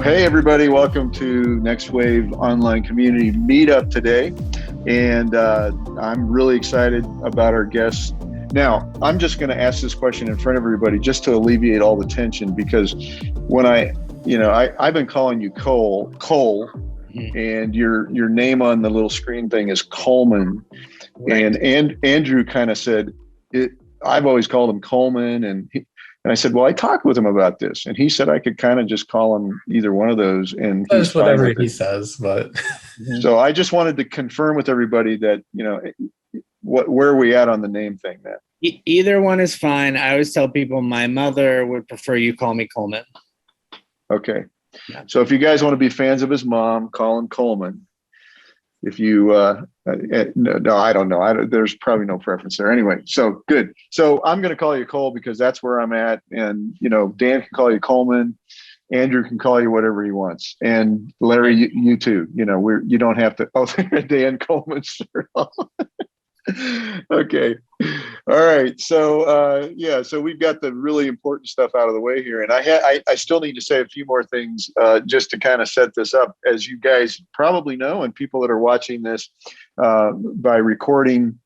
Hey, everybody. Welcome to Next Wave Online Community Meetup today. And I'm really excited about our guests. Now, I'm just going to ask this question in front of everybody just to alleviate all the tension, because when I've been calling you Cole, and your name on the little screen thing is Coleman. Right. And Andrew kind of said, I've always called him Coleman. And I said, well, I talked with him about this, and he said I could kind of just call him either one of those. And that's whatever he says. But so I just wanted to confirm with everybody that, where are we at on the name thing, man? Either one is fine. I always tell people my mother would prefer you call me Coleman. Okay. Yeah. So if you guys want to be fans of his mom, call him Coleman. If you, no, I don't know. There's probably no preference there. Anyway, so good. So I'm going to call you Cole because that's where I'm at. And, Dan can call you Coleman. Andrew can call you whatever he wants. And Larry, you too. You don't have to. Oh, Dan Coleman. Okay. All right. So, so we've got the really important stuff out of the way here. And I still need to say a few more things just to kind of set this up. As you guys probably know, and people that are watching this by recording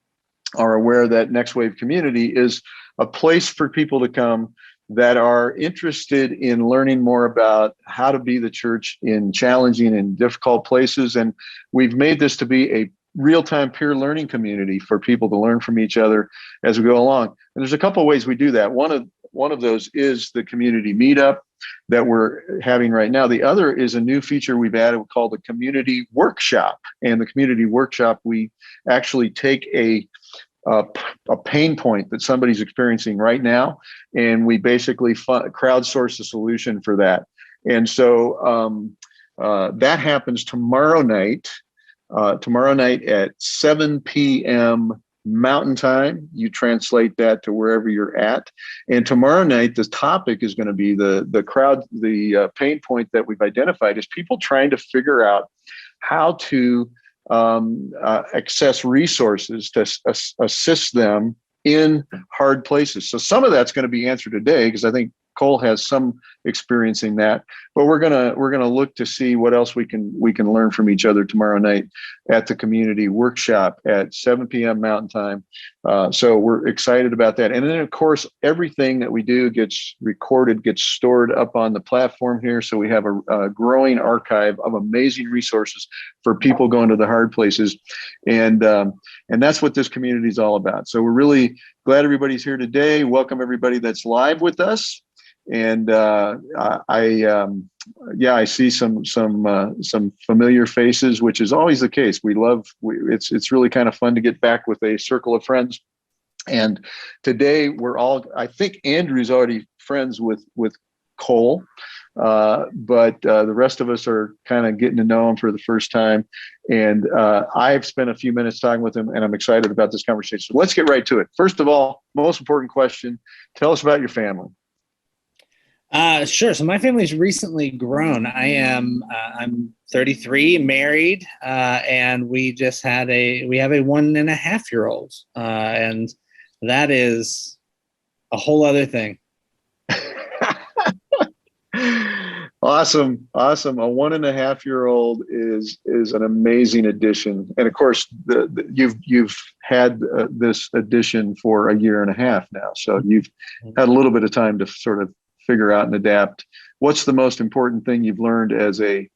are aware that Next Wave Community is a place for people to come that are interested in learning more about how to be the church in challenging and difficult places. And we've made this to be a real-time peer learning community for people to learn from each other as we go along. And there's a couple of ways we do that. One of those is the community meetup that we're having right now. The other is a new feature we've added called the community workshop. And the community workshop, we actually take a pain point that somebody's experiencing right now, and we basically crowdsource a solution for that. And so that happens tomorrow night. Tomorrow night at 7 p.m. Mountain Time. You translate that to wherever you're at. And tomorrow night, the topic is going to be the pain point that we've identified is people trying to figure out how to access resources to assist them in hard places. So some of that's going to be answered today, because I think Cole has some experience in that, but we're gonna look to see what else we can learn from each other tomorrow night at the community workshop at 7 p.m. Mountain Time. So we're excited about that. And then, of course, everything that we do gets recorded, gets stored up on the platform here. So we have a growing archive of amazing resources for people going to the hard places, and that's what this community is all about. So we're really glad everybody's here today. Welcome everybody that's live with us. And I see some familiar faces, which is always the case. It's really kind of fun to get back with a circle of friends. And today I think Andrew's already friends with Cole, but the rest of us are kind of getting to know him for the first time. And I've spent a few minutes talking with him, and I'm excited about this conversation. So let's get right to it. First of all, most important question, tell us about your family. Sure. So my family's recently grown. I'm 33, married, and we just have a 1.5-year-old, and that is a whole other thing. Awesome. A 1.5-year-old is an amazing addition. And of course, you've had this addition for a 1.5 years now. So you've had a little bit of time to sort of figure out and adapt. What's the most important thing you've learned as a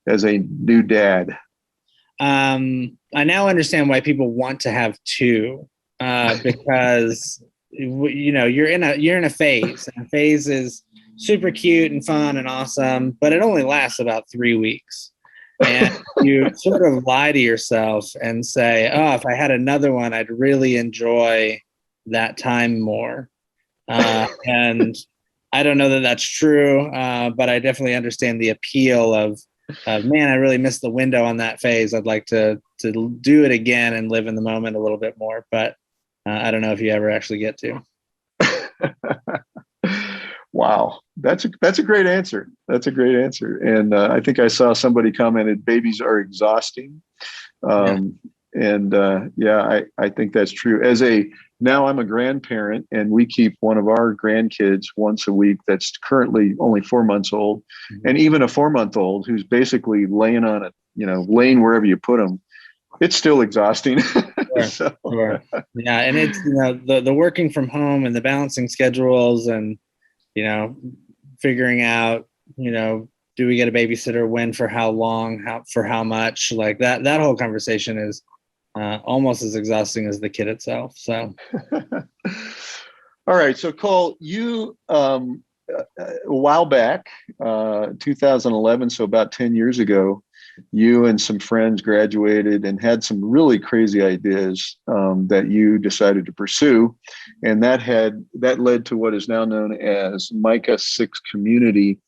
new dad? I now understand why people want to have two, because you're in a phase, and a phase is super cute and fun and awesome, but it only lasts about 3 weeks. And you sort of lie to yourself and say, oh, if I had another one, I'd really enjoy that time more. And I don't know that that's true, but I definitely understand the appeal of man, I really missed the window on that phase. I'd like to do it again and live in the moment a little bit more, but I don't know if you ever actually get to. Wow, that's a great answer. That's a great answer. And I think I saw somebody commented, babies are exhausting. And I think that's true. Now I'm a grandparent, and we keep one of our grandkids once a week that's currently only 4 months old. Mm-hmm. And even a 4-month-old who's basically laying on it, laying wherever you put them, it's still exhausting. Sure. Sure. Yeah. And it's, the working from home and the balancing schedules and, figuring out, do we get a babysitter, when, for how long, for how much, like that whole conversation is almost as exhausting as the kid itself. So. All right. So Cole, you, a while back, 2011, so about 10 years ago, you and some friends graduated and had some really crazy ideas that you decided to pursue. And that led to what is now known as Micah 6 Community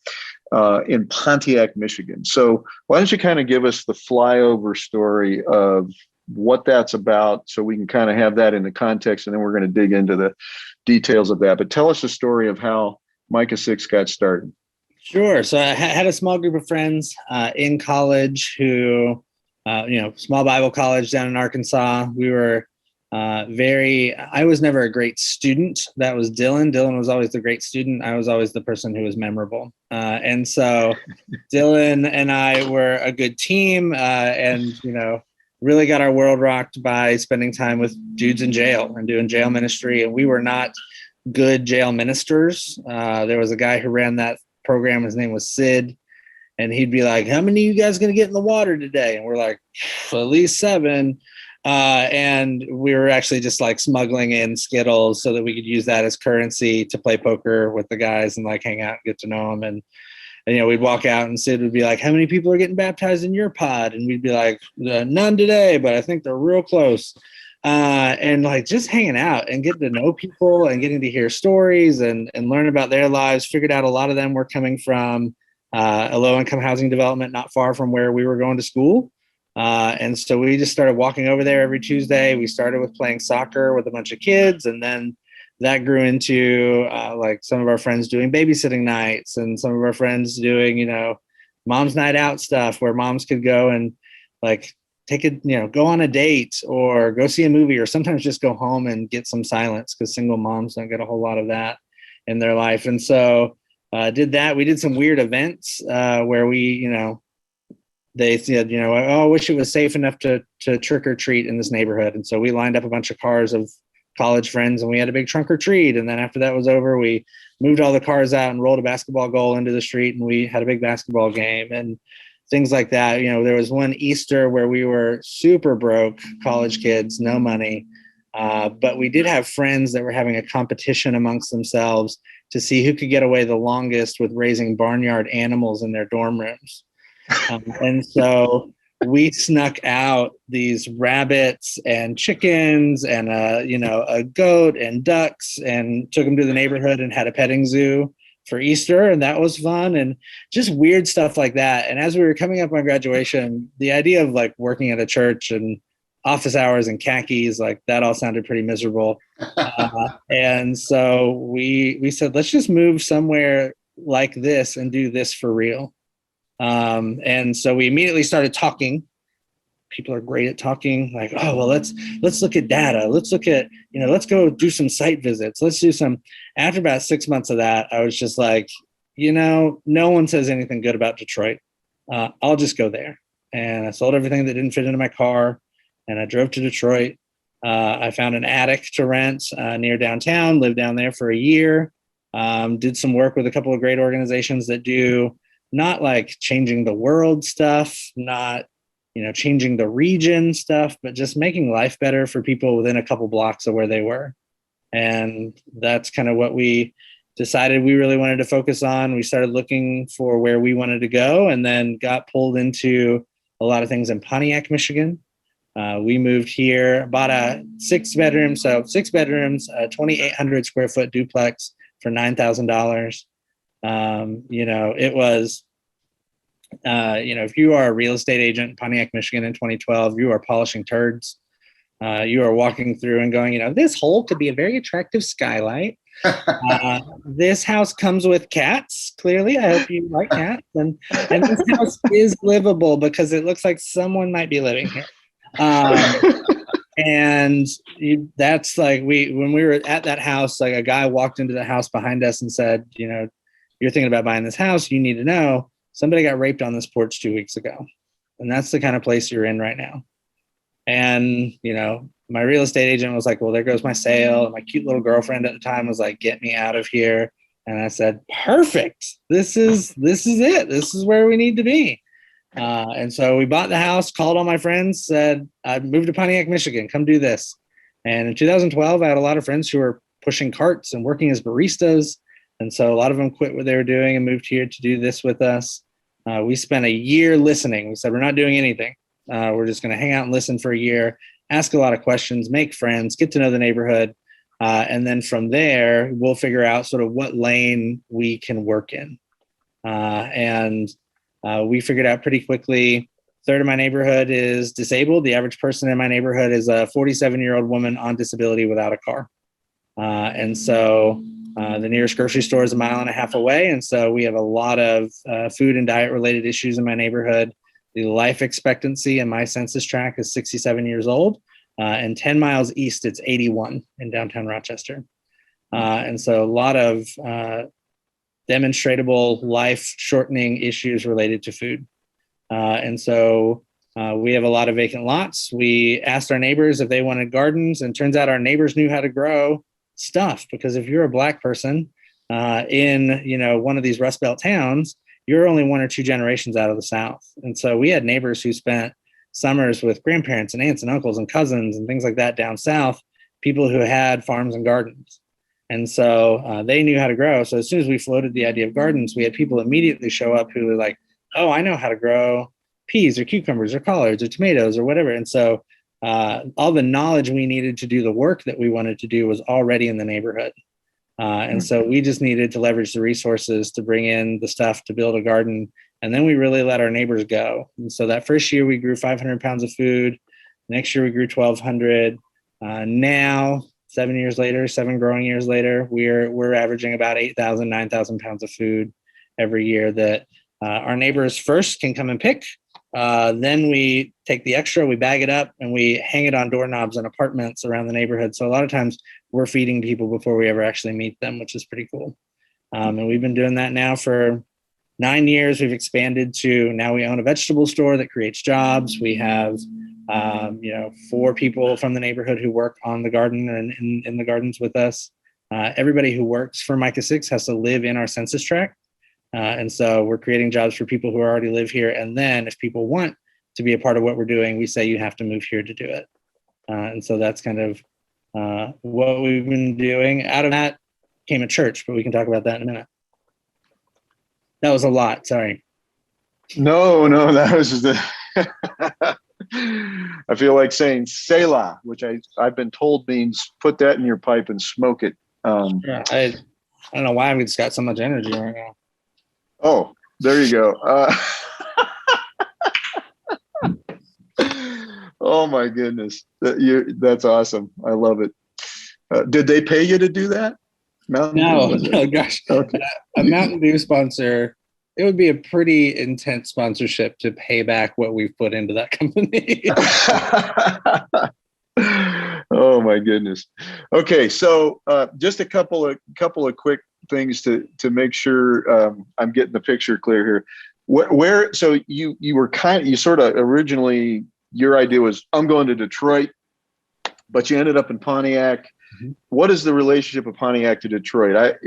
in Pontiac, Michigan. So why don't you kind of give us the flyover story of what that's about, so we can kind of have that in the context, and then we're going to dig into the details of that. But tell us the story of how Micah 6 got started. Sure. So I had a small group of friends in college who, small Bible college down in Arkansas. We were I was never a great student. That was Dylan. Dylan was always the great student. I was always the person who was memorable. And so Dylan and I were a good team and, really got our world rocked by spending time with dudes in jail and doing jail ministry. And we were not good jail ministers. There was a guy who ran that program. His name was Sid. And he'd be like, how many of you guys going to get in the water today? And we're like, at least 7. And we were actually just like smuggling in Skittles so that we could use that as currency to play poker with the guys and like hang out and get to know them. And we'd walk out and Sid would be like, how many people are getting baptized in your pod? And we'd be like, none today, but I think they're real close. And like just hanging out and getting to know people and getting to hear stories and learn about their lives. Figured out a lot of them were coming from a low-income housing development not far from where we were going to school. And so we just started walking over there every Tuesday. We started with playing soccer with a bunch of kids, and then that grew into like some of our friends doing babysitting nights and some of our friends doing, mom's night out stuff where moms could go and like go on a date or go see a movie, or sometimes just go home and get some silence, because single moms don't get a whole lot of that in their life. And so did that. We did some weird events where we, they said, I wish it was safe enough to trick or treat in this neighborhood. And so we lined up a bunch of cars of college friends and we had a big trunk or treat. And then after that was over, we moved all the cars out and rolled a basketball goal into the street, and we had a big basketball game and things like that. There was one Easter where we were super broke college kids, no money. But we did have friends that were having a competition amongst themselves to see who could get away the longest with raising barnyard animals in their dorm rooms. And so we snuck out these rabbits and chickens and a goat and ducks, and took them to the neighborhood and had a petting zoo for Easter. And that was fun, and just weird stuff like that. And as we were coming up on graduation, the idea of like working at a church and office hours and khakis, like that all sounded pretty miserable. And so we said, let's just move somewhere like this and do this for real. And so we immediately started talking. People are great at talking, like, oh, well, let's look at data. Let's look at, let's go do some site visits. Let's do some. After about 6 months of that, I was just like, no one says anything good about Detroit. I'll just go there. And I sold everything that didn't fit into my car, and I drove to Detroit. I found an attic to rent near downtown, lived down there for a year, did some work with a couple of great organizations that do not like changing the world stuff, not changing the region stuff, but just making life better for people within a couple blocks of where they were. And that's kind of what we decided we really wanted to focus on. We started looking for where we wanted to go, and then got pulled into a lot of things in Pontiac, Michigan. We moved here, bought a 6 bedrooms, 2,800 square foot duplex for $9,000. It was, if you are a real estate agent in Pontiac, Michigan in 2012, you are polishing turds. You are walking through and going, this hole could be a very attractive skylight. This house comes with cats. Clearly, I hope you like cats. And this house is livable because it looks like someone might be living here. And that's like when we were at that house, like a guy walked into the house behind us and said, you're thinking about buying this house. You need to know somebody got raped on this porch 2 weeks ago. And that's the kind of place you're in right now. And, my real estate agent was like, well, there goes my sale. And my cute little girlfriend at the time was like, get me out of here. And I said, perfect. This is it. This is where we need to be. And so we bought the house, called all my friends, said, I'd moved to Pontiac, Michigan, come do this. And in 2012, I had a lot of friends who were pushing carts and working as baristas. And so a lot of them quit what they were doing and moved here to do this with us. We spent a year listening. We said, we're not doing anything. We're just going to hang out and listen for a year, ask a lot of questions, make friends, get to know the neighborhood. And then from there, we'll figure out sort of what lane we can work in. And we figured out pretty quickly, a third of my neighborhood is disabled. The average person in my neighborhood is a 47-year-old woman on disability without a car. And so the nearest grocery store is 1.5 miles away. And so we have a lot of food and diet related issues in my neighborhood. The life expectancy in my census tract is 67 years old. And 10 miles east, it's 81 in downtown Rochester. And so a lot of demonstrable life shortening issues related to food. And so we have a lot of vacant lots. We asked our neighbors if they wanted gardens, and turns out our neighbors knew how to grow stuff, because if you're a Black person in one of these Rust Belt towns, you're only 1 or 2 generations out of the South. And so we had neighbors who spent summers with grandparents and aunts and uncles and cousins and things like that down south, people who had farms and gardens. And so they knew how to grow. So as soon as we floated the idea of gardens, we had people immediately show up who were like, oh, I know how to grow peas or cucumbers or collards or tomatoes or whatever. And so all the knowledge we needed to do the work that we wanted to do was already in the neighborhood. And so we just needed to leverage the resources to bring in the stuff to build a garden. And then we really let our neighbors go. And so that first year we grew 500 pounds of food. Next year we grew 1,200. Now, 7 years later, 7 growing years later, we're averaging about 8,000, 9,000 pounds of food every year that our neighbors first can come and pick. Then we take the extra, we bag it up, and we hang it on doorknobs in apartments around the neighborhood. So a lot of times we're feeding people before we ever actually meet them, which is pretty cool. And we've been doing that now for 9 years. We've expanded to now we own a vegetable store that creates jobs. We have 4 people from the neighborhood who work on the garden and in the gardens with us. Everybody who works for Micah 6 has to live in our census tract. And so we're creating jobs for people who already live here. And then if people want to be a part of what we're doing, we say you have to move here to do it. And so that's kind of what we've been doing. Out of that came a church, but we can talk about that in a minute. That was a lot. Sorry. No, that was the. I feel like saying Selah, which I've been told means put that in your pipe and smoke it. I don't know why I've just got so much energy right now. Oh, there you go. Oh my goodness, that's awesome. I love it. Did they pay you to do that? No, gosh. Okay. A Mountain Dew sponsor, it would be a pretty intense sponsorship to pay back what we've put into that company. Oh my goodness. Okay, so just a couple of quick things to make sure I'm getting the picture clear here. Where so you were you sort of originally your idea was I'm going to Detroit, but you ended up in Pontiac. Mm-hmm. What is the relationship of Pontiac to Detroit?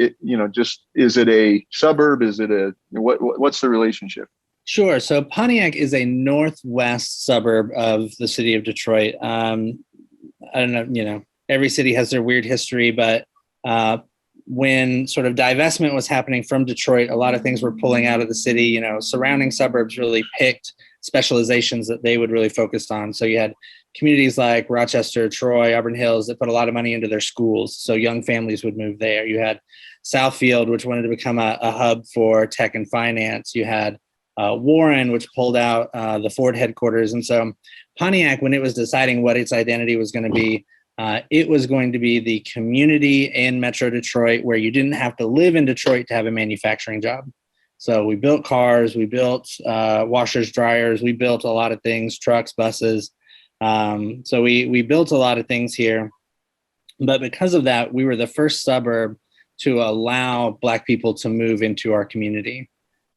Just is it a suburb? Is it what's the relationship? Sure. So Pontiac is a northwest suburb of the city of Detroit. I don't know, every city has their weird history, but when sort of divestment was happening from Detroit, a lot of things were pulling out of the city. Surrounding suburbs really picked specializations that they would really focus on. So you had communities like Rochester, Troy, Auburn Hills that put a lot of money into their schools. So young families would move there. You had Southfield, which wanted to become a hub for tech and finance. You had Warren, which pulled out the Ford headquarters. And so Pontiac, when it was deciding what its identity was going to be, it was going to be the community in Metro Detroit where you didn't have to live in Detroit to have a manufacturing job. So we built cars, we built washers, dryers, we built a lot of things, trucks, buses. So we built a lot of things here, but because of that, we were the first suburb to allow Black people to move into our community.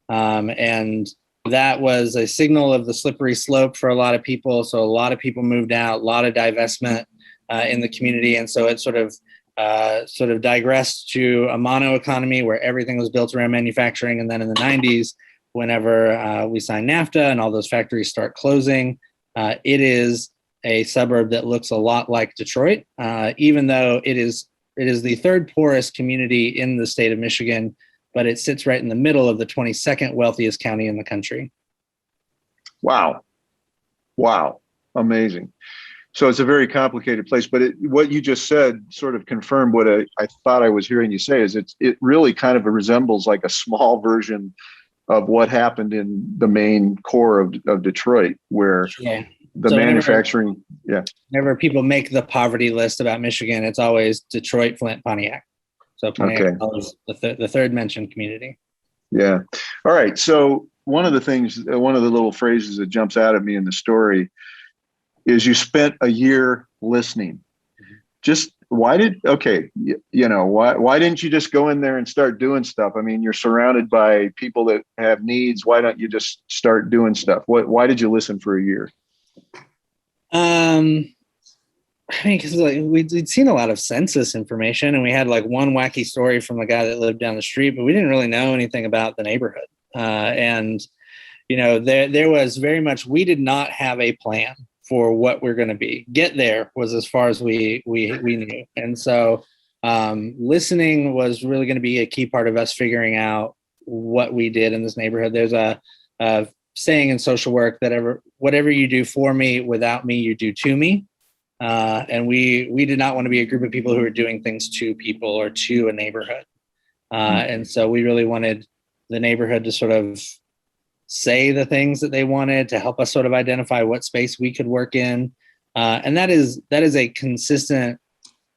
And that was a signal of the slippery slope for a lot of people. So a lot of people moved out, a lot of divestment in the community. And so it sort of digressed to a mono economy where everything was built around manufacturing. And then in the 90s, whenever we signed NAFTA and all those factories start closing, it is a suburb that looks a lot like Detroit, even though it is the third poorest community in the state of Michigan, but it sits right in the middle of the 22nd wealthiest county in the country. Wow. Amazing. So it's a very complicated place, but what you just said sort of confirmed what I thought I was hearing you say, is it really kind of resembles like a small version of what happened in the main core of Detroit, where manufacturing. Whenever people make the poverty list about Michigan, it's always Detroit, Flint, Pontiac. So Pontiac is the third mentioned community. Yeah. All right. So one of the little phrases that jumps out at me in the story is you spent a year listening. Just why didn't you just go in there and start doing stuff? I mean, you're surrounded by people that have needs. Why don't you just start doing stuff? Why did you listen for a year? I mean, because we'd seen a lot of census information, and we had like one wacky story from a guy that lived down the street, but we didn't really know anything about the neighborhood. And there was very much, we did not have a plan for what we're going to be. Get there was as far as we knew. And so listening was really going to be a key part of us figuring out what we did in this neighborhood. There's a saying in social work that whatever you do for me, without me, you do to me. And we did not want to be a group of people who are doing things to people or to a neighborhood. And so we really wanted the neighborhood to sort of say the things that they wanted, to help us sort of identify what space we could work in. And that is a consistent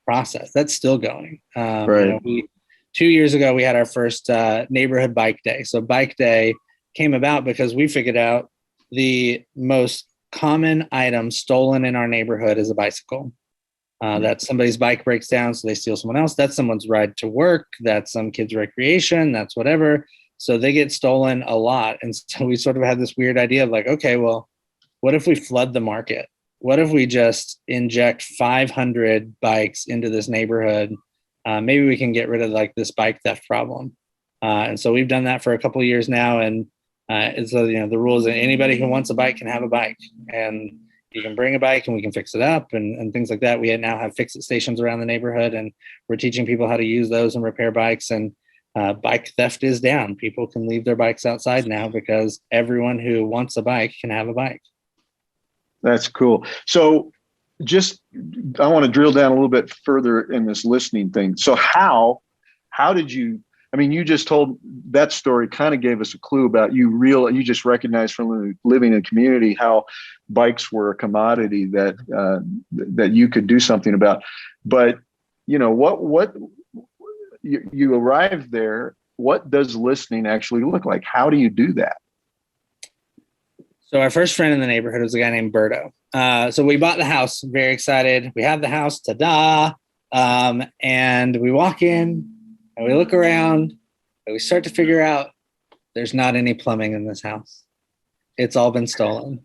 process. That's still going. Right. 2 years ago, we had our first neighborhood bike day. So bike day came about because we figured out the most common item stolen in our neighborhood is a bicycle. That somebody's bike breaks down, so they steal someone else. That's someone's ride to work. That's some kid's recreation. That's whatever. So they get stolen a lot. And so we sort of had this weird idea of like, okay, well, what if we flood the market? What if we just inject 500 bikes into this neighborhood? Maybe we can get rid of like this bike theft problem. And so we've done that for a couple of years now. And so, the rule is that anybody who wants a bike can have a bike, and you can bring a bike and we can fix it up and things like that. We now have fix-it stations around the neighborhood, and we're teaching people how to use those and repair bikes. And bike theft is down. People can leave their bikes outside now because everyone who wants a bike can have a bike. That's cool. So I want to drill down a little bit further in this listening thing. So how did you, I mean, you just told that story, kind of gave us a clue about you just recognized from living in a community how bikes were a commodity that you could do something about. But, you arrived there. What does listening actually look like? How do you do that? So our first friend in the neighborhood was a guy named Berto. So we bought the house, very excited. We have the house, ta-da. And we walk in and we look around and we start to figure out there's not any plumbing in this house. It's all been stolen.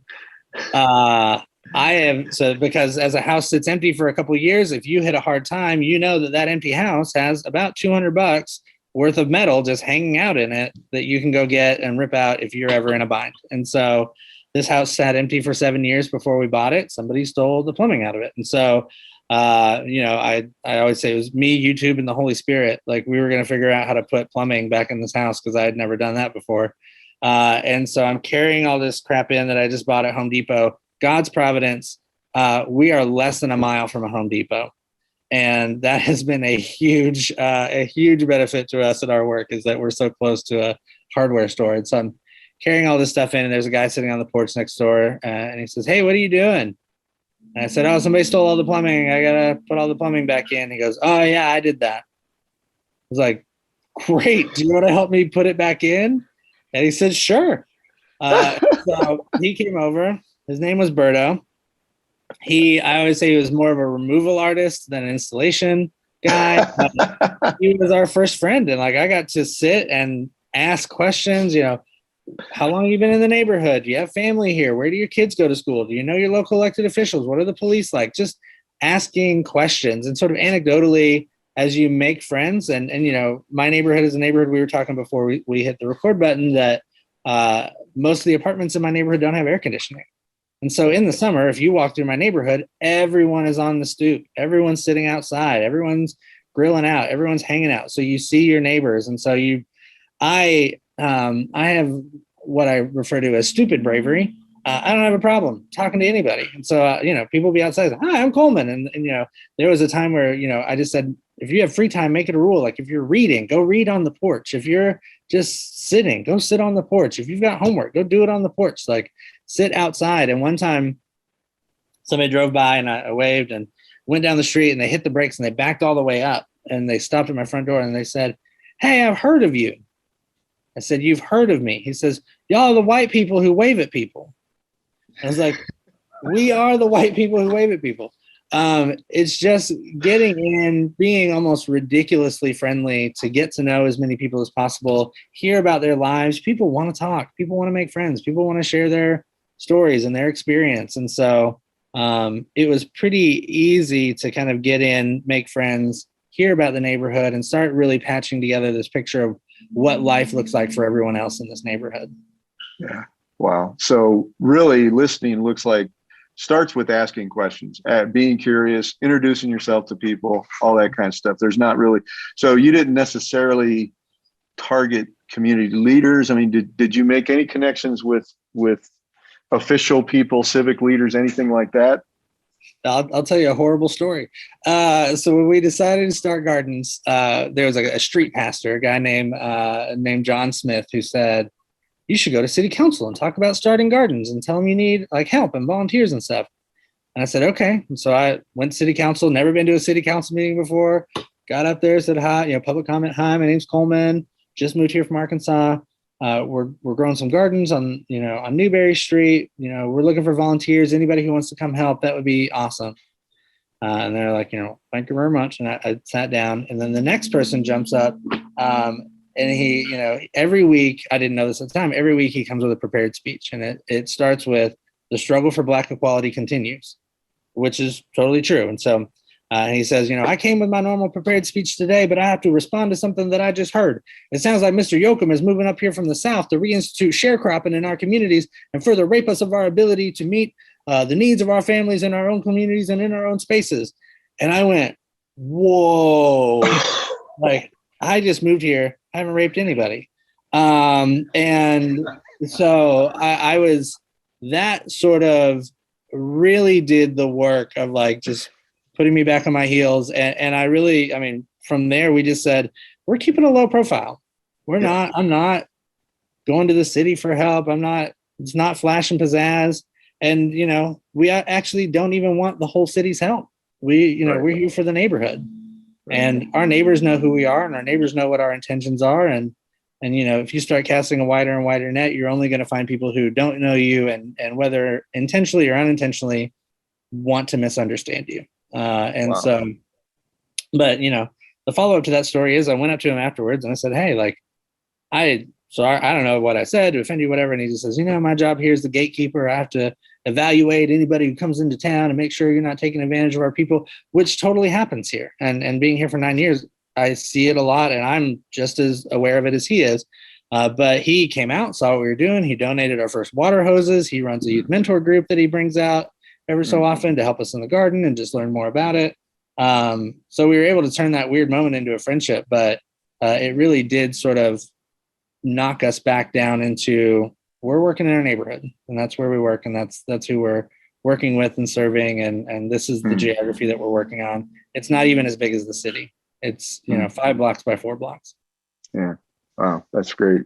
Because as a house sits empty for a couple of years, if you hit a hard time, that empty house has about $200 worth of metal just hanging out in it that you can go get and rip out if you're ever in a bind. And so this house sat empty for 7 years before we bought it. Somebody stole the plumbing out of it. And so, I always say it was me, YouTube, and the Holy Spirit. Like, we were going to figure out how to put plumbing back in this house because I had never done that before. And so I'm carrying all this crap in that I just bought at Home Depot. God's providence, we are less than a mile from a Home Depot. And that has been a huge benefit to us at our work, is that we're so close to a hardware store. And so I'm carrying all this stuff in, and there's a guy sitting on the porch next door, and he says, "Hey, what are you doing?" And I said, "Oh, somebody stole all the plumbing. I got to put all the plumbing back in." He goes, "Oh, yeah, I did that." I was like, "Great. Do you want to help me put it back in?" And he said, "Sure." So he came over. His name was Berto. I always say he was more of a removal artist than an installation guy. He was our first friend, and like I got to sit and ask questions. How long have you been in the neighborhood? Do you have family here? Where do your kids go to school? Do you know your local elected officials? What are the police like? Just asking questions and sort of anecdotally as you make friends. And my neighborhood is a neighborhood we were talking before we hit the record button that most of the apartments in my neighborhood don't have air conditioning. And so in the summer, if you walk through my neighborhood, everyone is on the stoop. Everyone's sitting outside. Everyone's grilling out. Everyone's hanging out. So you see your neighbors. And so I have what I refer to as stupid bravery. I don't have a problem talking to anybody. And so, people be outside, hi, I'm Coleman. And there was a time where, I just said, if you have free time, make it a rule. Like if you're reading, go read on the porch. If you're just sitting, go sit on the porch. If you've got homework, go do it on the porch. Like sit outside. And one time somebody drove by and I waved and went down the street and they hit the brakes and they backed all the way up and they stopped at my front door and they said, hey, I've heard of you. I said, you've heard of me. He says, y'all are the white people who wave at people. I was like, we are the white people who wave at people. It's just getting in, being almost ridiculously friendly to get to know as many people as possible, hear about their lives. People want to talk. People want to make friends. People want to share their stories and their experience. And so it was pretty easy to kind of get in, make friends, hear about the neighborhood, and start really patching together this picture of what life looks like for everyone else in this neighborhood. Yeah. Wow. So really listening starts with asking questions, being curious, introducing yourself to people, all that kind of stuff. There's not really, so you didn't necessarily target community leaders. I mean, did you make any connections with official people, civic leaders, anything like that? I'll tell you a horrible story. So when we decided to start gardens, there was a street pastor, a guy named John Smith, who said, you should go to city council and talk about starting gardens and tell them you need like help and volunteers and stuff. And I said, okay. And so I went to city council, never been to a city council meeting before, got up there, said hi, public comment. Hi, my name's Coleman. Just moved here from Arkansas. We're growing some gardens on Newberry Street. We're looking for volunteers. Anybody who wants to come help, that would be awesome. And they're like, thank you very much. And I sat down, and then the next person jumps up. And he, every week, I didn't know this at the time, every week he comes with a prepared speech. And it starts with the struggle for Black equality continues, which is totally true. And so and he says, I came with my normal prepared speech today, but I have to respond to something that I just heard. It sounds like Mr. Yoakum is moving up here from the South to reinstitute sharecropping in our communities and further rape us of our ability to meet the needs of our families in our own communities and in our own spaces. And I went, whoa, like I just moved here. I haven't raped anybody. And so I was, that sort of really did the work of like just putting me back on my heels. And I really, from there, we just said, we're keeping a low profile. I'm not going to the city for help. It's not flash and pizzazz. And, we actually don't even want the whole city's help. We're here for the neighborhood. And our neighbors know who we are, and our neighbors know what our intentions are. And if you start casting a wider and wider net, you're only going to find people who don't know you and whether intentionally or unintentionally want to misunderstand you. Wow. So, but the follow up to that story is I went up to him afterwards and I said, hey, like, I don't know what I said to offend you, whatever. And he just says, my job here is the gatekeeper. I have to evaluate anybody who comes into town and make sure you're not taking advantage of our people, which totally happens here. And being here for 9 years, I see it a lot, and I'm just as aware of it as he is. But he came out, saw what we were doing. He donated our first water hoses. He runs a youth mentor group that he brings out every so often to help us in the garden and just learn more about it. So we were able to turn that weird moment into a friendship, but it really did sort of knock us back down into, we're working in our neighborhood, and that's where we work, and that's who we're working with and serving, and this is the geography that we're working on. It's not even as big as the city. It's 5 blocks by 4 blocks. Yeah. Wow, that's great.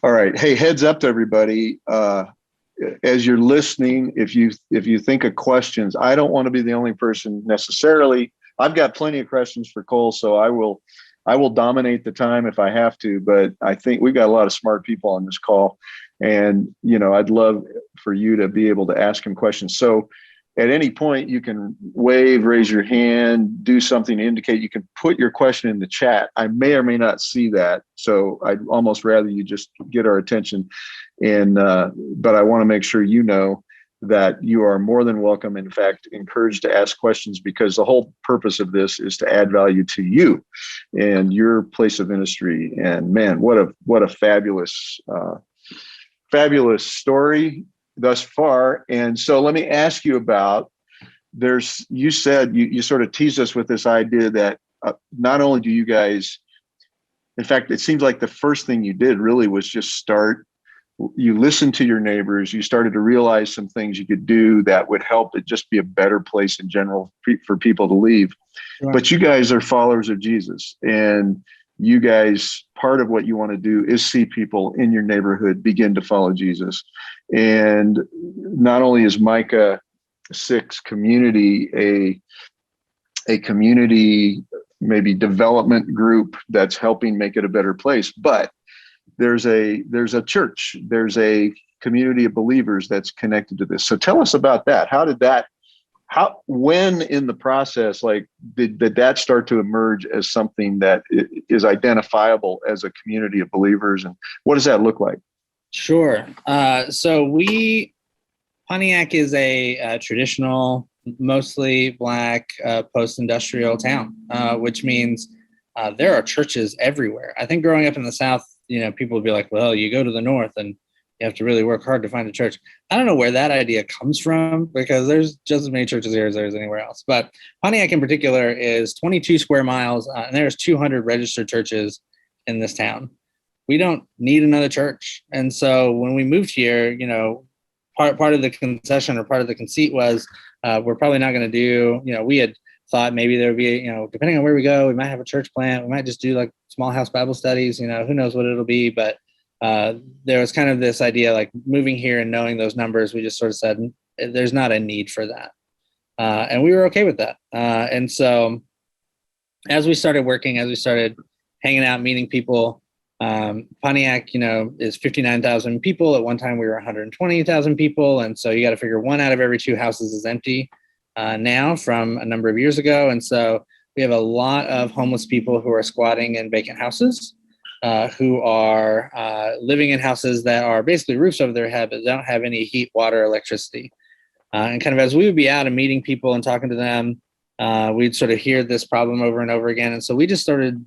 All right. Hey, heads up to everybody. As you're listening, if you think of questions, I don't want to be the only person necessarily. I've got plenty of questions for Cole, so I will dominate the time if I have to, but I think we've got a lot of smart people on this call, and I'd love for you to be able to ask him questions. So at any point, you can wave, raise your hand, do something to indicate. You can put your question in the chat. I may or may not see that, so I'd almost rather you just get our attention. And but I want to make sure you know that you are more than welcome, in fact, encouraged to ask questions, because the whole purpose of this is to add value to you and your place of ministry. And man, what a fabulous story thus far. And so let me ask you about, you said, you sort of teased us with this idea that not only do you guys, in fact, it seems like the first thing you did really was just you listened to your neighbors, you started to realize some things you could do that would help it just be a better place in general for people to leave. Right. But you guys are followers of Jesus, and you guys, part of what you want to do is see people in your neighborhood begin to follow Jesus. And not only is Micah 6 community a community, maybe development group that's helping make it a better place, but there's a church, there's a community of believers that's connected to this. So tell us about that. When in the process, like, did that start to emerge as something that is identifiable as a community of believers, and what does that look like? Sure. So Pontiac is a traditional, mostly Black, post-industrial town, which means there are churches everywhere. I think growing up in the South, people would be like, well, you go to the North and you have to really work hard to find a church. I don't know where that idea comes from, because there's just as many churches here as there is anywhere else. But Pontiac in particular is 22 square miles, and there's 200 registered churches in this town. We don't need another church. And so when we moved here, part of the concession, or part of the conceit was, we're probably not going to do, we had thought maybe there would be, depending on where we go, we might have a church plant. We might just do like small house Bible studies, who knows what it'll be. But there was kind of this idea, like moving here and knowing those numbers, we just sort of said, there's not a need for that. And we were okay with that. And so as we started working, as we started hanging out, meeting people, Pontiac, is 59,000 people. At one time we were 120,000 people. And so you got to figure 1 out of every 2 houses is empty now from a number of years ago. And so we have a lot of homeless people who are squatting in vacant houses, who are living in houses that are basically roofs over their head, but don't have any heat, water, electricity. And kind of as we would be out and meeting people and talking to them, we'd sort of hear this problem over and over again. And so we just started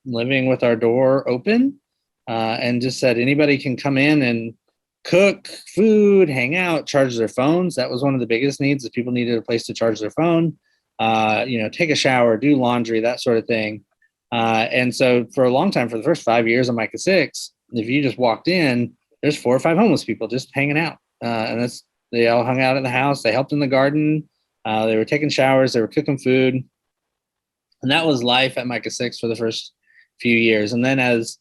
living with our door open, and just said anybody can come in and cook food, hang out, charge their phones. That was one of the biggest needs, is people needed a place to charge their phone, take a shower, do laundry, that sort of thing. And so for a long time, for the first 5 years of Micah 6, if you just walked in, there's 4 or 5 homeless people just hanging out. And they all hung out in the house. They helped in the garden. They were taking showers. They were cooking food. And that was life at Micah 6 for the first few years. And then as,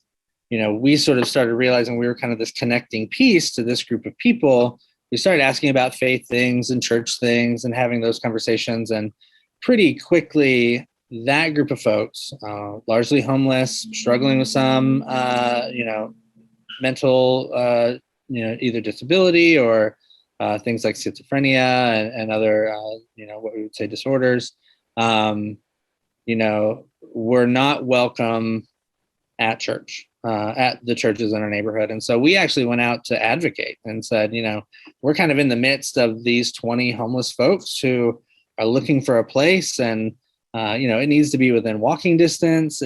we sort of started realizing we were kind of this connecting piece to this group of people, we started asking about faith things and church things and having those conversations. And pretty quickly, that group of folks, largely homeless, struggling with some, mental, either disability or things like schizophrenia and other, what we would say disorders, were not welcome at church, at the churches in our neighborhood. And so we actually went out to advocate and said, we're kind of in the midst of these 20 homeless folks who are looking for a place, and it needs to be within walking distance.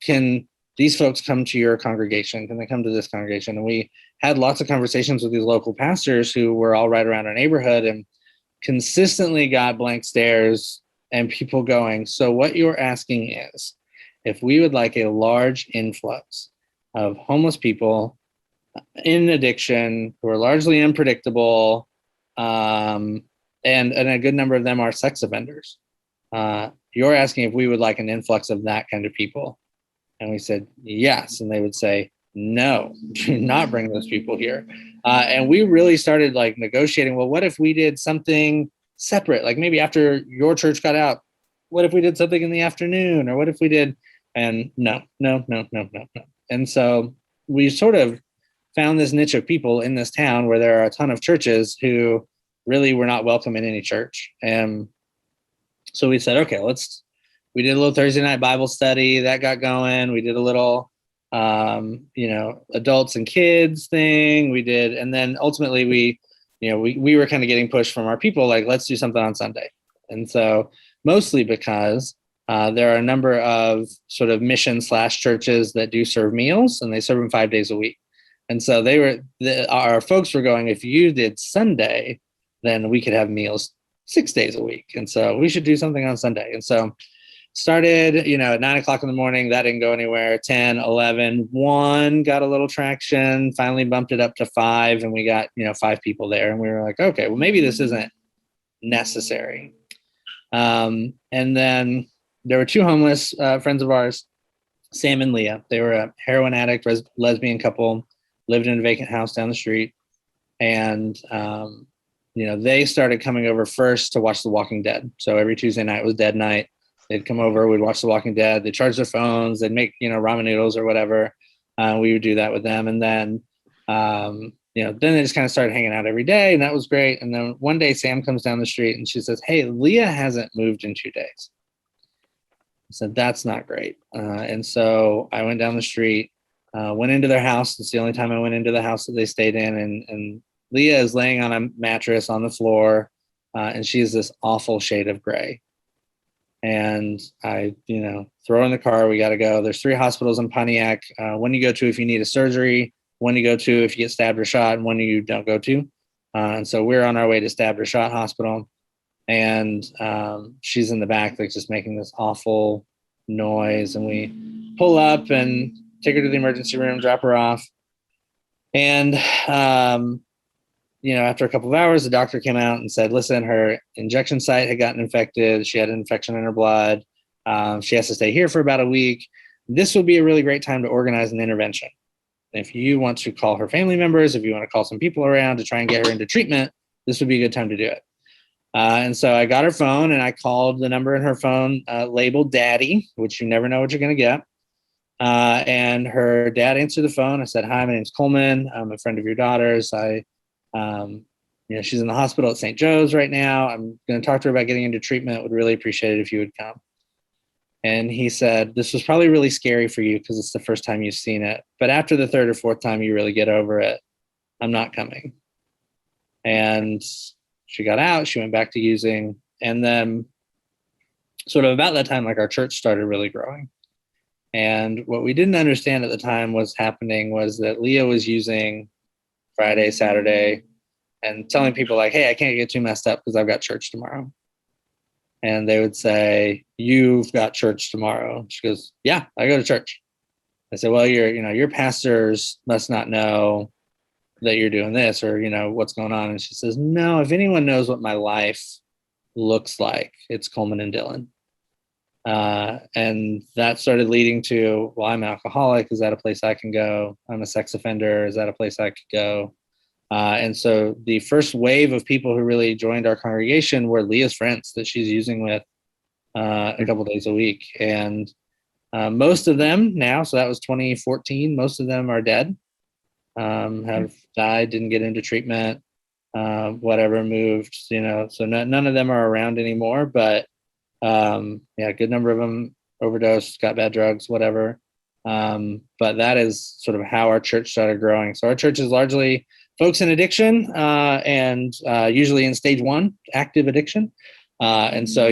Can these folks come to your congregation? Can they come to this congregation? And we had lots of conversations with these local pastors who were all right around our neighborhood, and consistently got blank stares and people going, so what you're asking is, if we would like a large influx of homeless people in addiction who are largely unpredictable, and a good number of them are sex offenders, you're asking if we would like an influx of that kind of people. And we said, yes. And they would say, no, do not bring those people here. And we really started like negotiating, well, what if we did something separate? Like maybe after your church got out, what if we did something in the afternoon? Or what if we did, and no. And so we sort of found this niche of people in this town where there are a ton of churches who really were not welcome in any church. And so we said, okay, we did a little Thursday night Bible study that got going. We did a little, adults and kids thing. We did. And then ultimately we were kind of getting pushed from our people, like, let's do something on Sunday. And so mostly because there are a number of sort of mission/churches that do serve meals, and they serve them 5 days a week. And so our folks were going, if you did Sunday, then we could have meals 6 days a week. And so we should do something on Sunday. And so started, at 9:00 in the morning, that didn't go anywhere. 10, 11, 1 got a little traction, finally bumped it up to 5, and we got, 5 people there. And we were like, okay, well, maybe this isn't necessary. And then there were 2 homeless friends of ours, Sam and Leah. They were a heroin addict, lesbian couple, lived in a vacant house down the street. And, they started coming over first to watch The Walking Dead. So every Tuesday night was Dead Night. They'd come over, we'd watch The Walking Dead. They'd charge their phones, they'd make, ramen noodles or whatever. We would do that with them. And then, then they just kind of started hanging out every day, and that was great. And then one day Sam comes down the street and she says, hey, Leah hasn't moved in 2 days. I said, that's not great. And so I went down the street, went into their house. It's the only time I went into the house that they stayed in. And Leah is laying on a mattress on the floor, and she is this awful shade of gray. And I, throw her in the car. We got to go. There's 3 hospitals in Pontiac. One you go to if you need a surgery, one you go to if you get stabbed or shot, and one you don't go to. And so we're on our way to stabbed or shot hospital. And she's in the back, like, just making this awful noise. And we pull up and take her to the emergency room, drop her off. And, after a couple of hours, the doctor came out and said, listen, her injection site had gotten infected. She had an infection in her blood. She has to stay here for about a week. This would be a really great time to organize an intervention. If you want to call her family members, if you want to call some people around to try and get her into treatment, this would be a good time to do it. And so I got her phone and I called the number in her phone labeled Daddy, which you never know what you're going to get. And her dad answered the phone. I said, hi, my name's Coleman. I'm a friend of your daughter's. She's in the hospital at St. Joe's right now. I'm going to talk to her about getting into treatment. Would really appreciate it if you would come. And he said, this was probably really scary for you because it's the first time you've seen it. But after the 3rd or 4th time you really get over it, I'm not coming. And she got out. She went back to using. And then sort of about that time, like, our church started really growing. And what we didn't understand at the time was happening was that Leah was using Friday, Saturday, and telling people, like, hey, I can't get too messed up because I've got church tomorrow. And they would say, you've got church tomorrow. She goes, yeah, I go to church. I said, well, your pastors must not know that you're doing this, or, what's going on. And she says, no, if anyone knows what my life looks like, it's Coleman and Dylan. And that started leading to, well, I'm an alcoholic. Is that a place I can go? I'm a sex offender. Is that a place I could go? And so the first wave of people who really joined our congregation were Leah's friends that she's using with a couple days a week. And most of them now, so that was 2014, most of them are dead, have died, didn't get into treatment, whatever, moved, so none of them are around anymore. But a good number of them overdosed, got bad drugs, whatever. But that is sort of how our church started growing. So our church is largely folks in addiction, and usually in stage 1, active addiction. And so,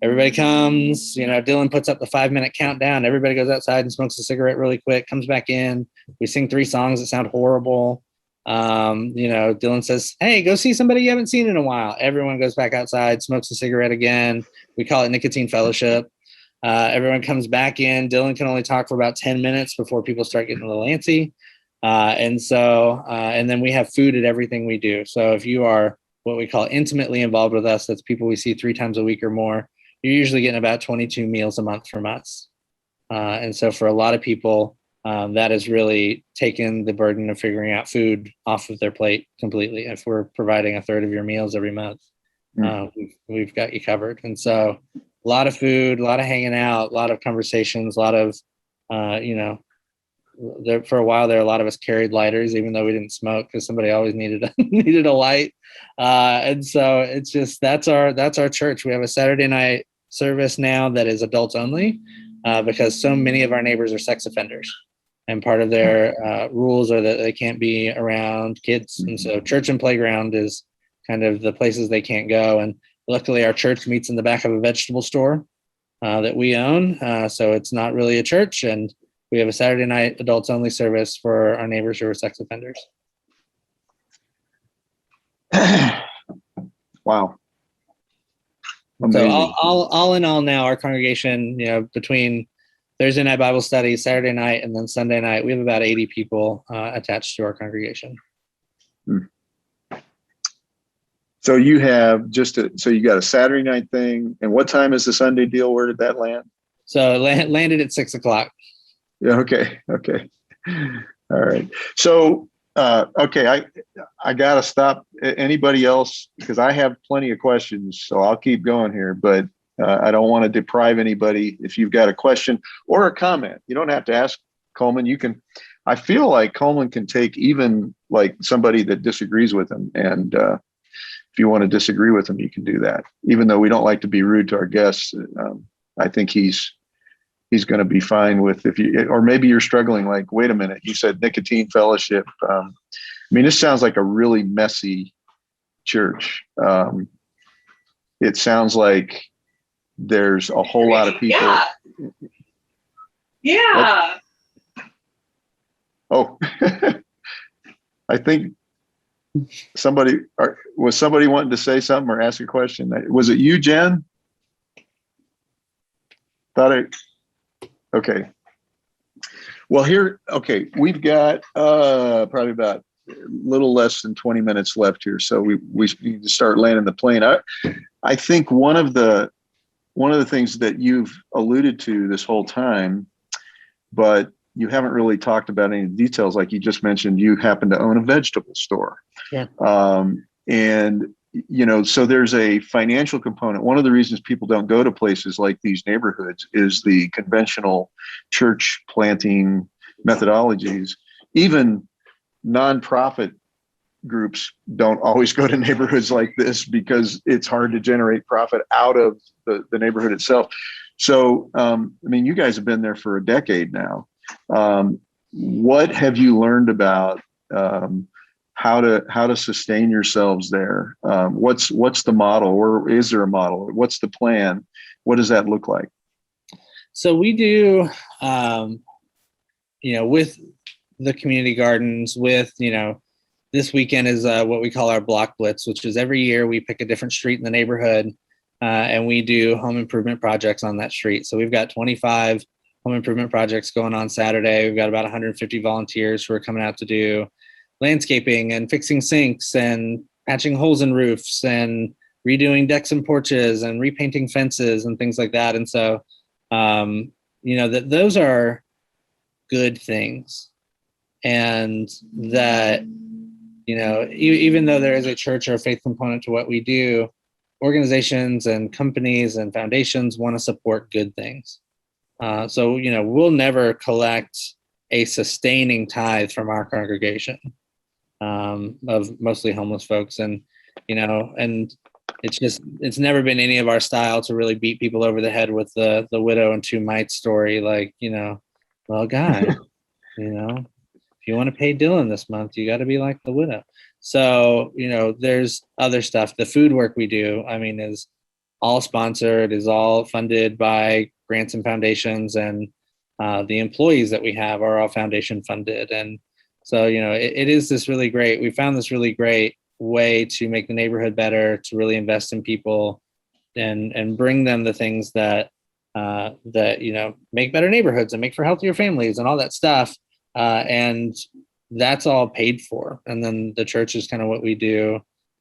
everybody comes, Dylan puts up the 5-minute countdown. Everybody goes outside and smokes a cigarette really quick, comes back in. We sing 3 songs that sound horrible. Dylan says, hey, go see somebody you haven't seen in a while. Everyone goes back outside, smokes a cigarette again. We call it nicotine fellowship. Everyone comes back in. Dylan can only talk for about 10 minutes before people start getting a little antsy. And then we have food at everything we do. So if you are what we call intimately involved with us, that's people we see 3 times a week or more, you're usually getting about 22 meals a month from us. And so for a lot of people, that has really taken the burden of figuring out food off of their plate completely. If we're providing 1/3 of your meals every month, we've got you covered. And so a lot of food, a lot of hanging out, a lot of conversations, a lot of, there for a while there, a lot of us carried lighters, even though we didn't smoke, because somebody always needed needed a light. And so it's just that's our church. We have a Saturday night service now that is adults only, because so many of our neighbors are sex offenders, and part of their rules are that they can't be around kids. And so church and playground is kind of the places they can't go. And luckily, our church meets in the back of a vegetable store that we own. So it's not really a church. And we have a Saturday night adults only service for our neighbors who are sex offenders. Wow. Amazing. So all in all now, our congregation, between Thursday night Bible study, Saturday night, and then Sunday night, we have about 80 people attached to our congregation. So you have so you got a Saturday night thing, and what time is the Sunday deal? Where did that land? So it landed at 6:00. Yeah. Okay. All right. So, okay. I got to stop. Anybody else? Because I have plenty of questions, so I'll keep going here, but I don't want to deprive anybody. If you've got a question or a comment, you don't have to ask Coleman. You can, I feel like Coleman can take even like somebody that disagrees with him. And if you want to disagree with him, you can do that. Even though we don't like to be rude to our guests, I think he's going to be fine with or maybe you're struggling, like, wait a minute, you said nicotine fellowship. I mean, this sounds like a really messy church. It sounds like there's a whole lot of people. Yeah. Oh, I think somebody wanting to say something or ask a question. Was it you, Jen? Okay. Well, we've got probably about a little less than 20 minutes left here, so we need to start landing the plane. I think one of the things that you've alluded to this whole time, but you haven't really talked about any details, like you just mentioned, you happen to own a vegetable store. Yeah. And so there's a financial component. One of the reasons people don't go to places like these neighborhoods is the conventional church planting methodologies. Even nonprofit groups don't always go to neighborhoods like this because it's hard to generate profit out of the neighborhood itself. So, I mean, you guys have been there for a decade now. What have you learned about how to sustain yourselves there? What's the model, or is there a model? What's the plan? What does that look like? So we do, with the community gardens, with, this weekend is what we call our block blitz, which is every year we pick a different street in the neighborhood and we do home improvement projects on that street. So we've got 25 home improvement projects going on Saturday. We've got about 150 volunteers who are coming out to do landscaping and fixing sinks and patching holes in roofs and redoing decks and porches and repainting fences and things like that. And so, those are good things. And that, even though there is a church or a faith component to what we do, organizations and companies and foundations want to support good things. So we'll never collect a sustaining tithe from our congregation of mostly homeless folks. And, and it's never been any of our style to really beat people over the head with the widow and two mites story. Like, well, guys, if you want to pay Dylan this month, you got to be like the widow. So, there's other stuff. The food work we do, is all sponsored, is all funded by grants and foundations, and the employees that we have are all foundation funded. And so, it is this really great, we found this really great way to make the neighborhood better, to really invest in people and bring them the things that make better neighborhoods and make for healthier families and all that stuff. And that's all paid for. And then the church is kind of what we do